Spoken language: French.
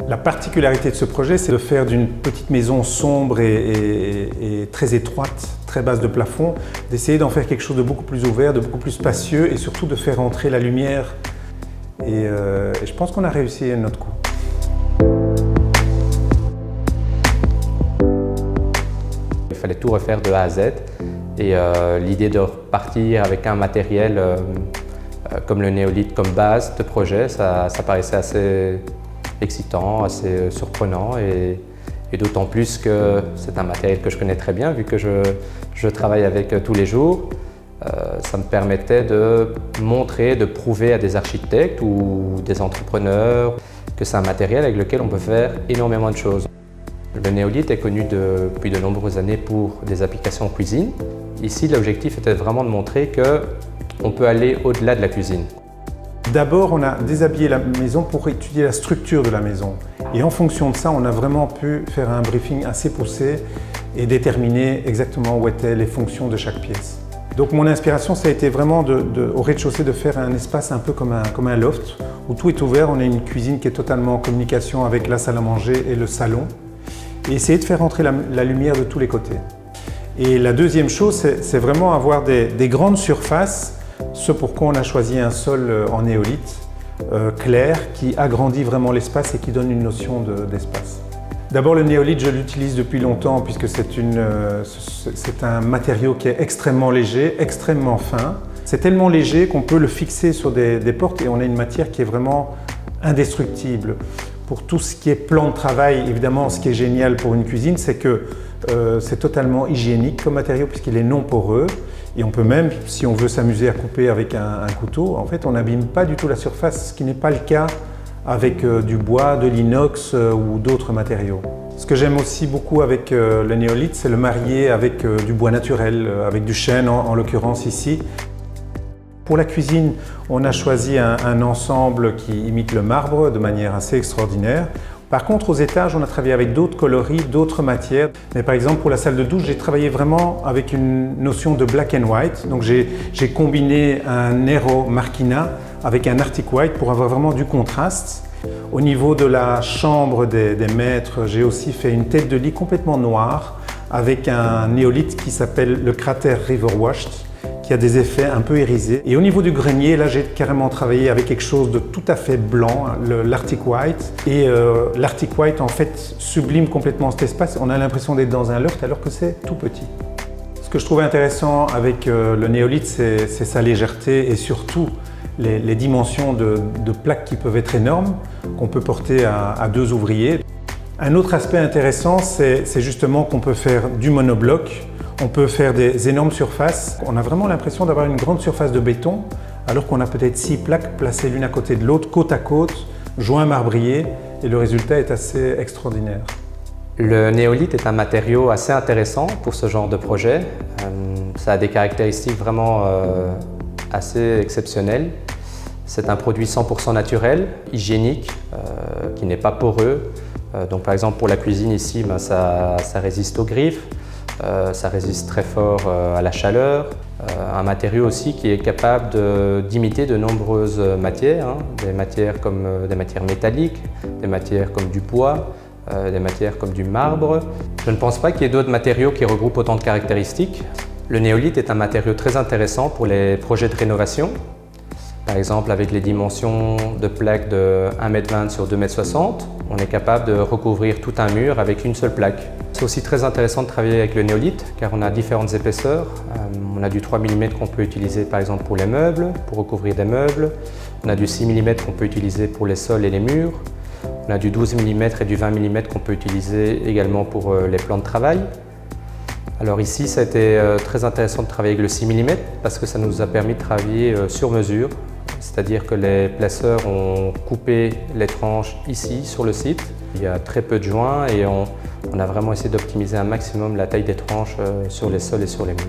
La particularité de ce projet, c'est de faire d'une petite maison sombre et très étroite, très basse de plafond, d'essayer d'en faire quelque chose de beaucoup plus ouvert, de beaucoup plus spacieux et surtout de faire entrer la lumière. Et je pense qu'on a réussi à notre coup. Il fallait tout refaire de A à Z et l'idée de repartir avec un matériel comme le néolithe comme base de projet, ça paraissait assez excitant, assez surprenant et d'autant plus que c'est un matériel que je connais très bien vu que je travaille avec tous les jours. Ça me permettait de montrer, de prouver à des architectes ou des entrepreneurs que c'est un matériel avec lequel on peut faire énormément de choses. Le néolithe est connu depuis de nombreuses années pour des applications en cuisine. Ici, l'objectif était vraiment de montrer qu'on peut aller au-delà de la cuisine. D'abord, on a déshabillé la maison pour étudier la structure de la maison. Et en fonction de ça, on a vraiment pu faire un briefing assez poussé et déterminer exactement où étaient les fonctions de chaque pièce. Donc mon inspiration, ça a été vraiment au rez-de-chaussée de faire un espace un peu comme un loft, où tout est ouvert. On a une cuisine qui est totalement en communication avec la salle à manger et le salon. Et essayer de faire entrer la lumière de tous les côtés. Et la deuxième chose, c'est vraiment avoir des grandes surfaces, ce pourquoi on a choisi un sol en néolithe clair qui agrandit vraiment l'espace et qui donne une notion d'espace. D'abord, le néolithe, je l'utilise depuis longtemps puisque c'est un matériau qui est extrêmement léger, extrêmement fin. C'est tellement léger qu'on peut le fixer sur des portes et on a une matière qui est vraiment indestructible. Pour tout ce qui est plan de travail, évidemment, ce qui est génial pour une cuisine, c'est que c'est totalement hygiénique comme matériau puisqu'il est non poreux. Et on peut même, si on veut s'amuser à couper avec un couteau, en fait, on n'abîme pas du tout la surface, ce qui n'est pas le cas avec du bois, de l'inox ou d'autres matériaux. Ce que j'aime aussi beaucoup avec le néolithe, c'est le marier avec du bois naturel, avec du chêne en l'occurrence ici. Pour la cuisine, on a choisi un ensemble qui imite le marbre de manière assez extraordinaire. Par contre, aux étages, on a travaillé avec d'autres coloris, d'autres matières. Mais par exemple, pour la salle de douche, j'ai travaillé vraiment avec une notion de black and white. Donc j'ai combiné un Nero Marquina avec un Arctic White pour avoir vraiment du contraste. Au niveau de la chambre des maîtres, j'ai aussi fait une tête de lit complètement noire avec un néolithe qui s'appelle le cratère River Washed, qui a des effets un peu irisés. Et au niveau du grenier, là j'ai carrément travaillé avec quelque chose de tout à fait blanc, l'Arctic White. Et l'Arctic White en fait sublime complètement cet espace. On a l'impression d'être dans un loft alors que c'est tout petit. Ce que je trouvais intéressant avec le néolithe, c'est sa légèreté et surtout les dimensions de plaques qui peuvent être énormes, qu'on peut porter à 2 ouvriers. Un autre aspect intéressant, c'est justement qu'on peut faire du monobloc. On peut faire des énormes surfaces. On a vraiment l'impression d'avoir une grande surface de béton, alors qu'on a peut-être 6 plaques placées l'une à côté de l'autre, côte à côte, joints marbriers, et le résultat est assez extraordinaire. Le néolithe est un matériau assez intéressant pour ce genre de projet. Ça a des caractéristiques vraiment assez exceptionnelles. C'est un produit 100% naturel, hygiénique, qui n'est pas poreux. Donc par exemple pour la cuisine ici, ça résiste aux griffes. Ça résiste très fort à la chaleur. Un matériau aussi qui est capable d'imiter de nombreuses matières, des matières comme des matières métalliques, des matières comme du bois, des matières comme du marbre. Je ne pense pas qu'il y ait d'autres matériaux qui regroupent autant de caractéristiques. Le néolithe est un matériau très intéressant pour les projets de rénovation. Par exemple, avec les dimensions de plaques de 1,20 m sur 2,60 m, on est capable de recouvrir tout un mur avec une seule plaque. C'est aussi très intéressant de travailler avec le néolithe car on a différentes épaisseurs. On a du 3 mm qu'on peut utiliser par exemple pour les meubles, pour recouvrir des meubles. On a du 6 mm qu'on peut utiliser pour les sols et les murs. On a du 12 mm et du 20 mm qu'on peut utiliser également pour les plans de travail. Alors ici, ça a été très intéressant de travailler avec le 6 mm parce que ça nous a permis de travailler sur mesure. C'est-à-dire que les placeurs ont coupé les tranches ici sur le site. Il y a très peu de joints et on a vraiment essayé d'optimiser un maximum la taille des tranches sur les sols et sur les murs.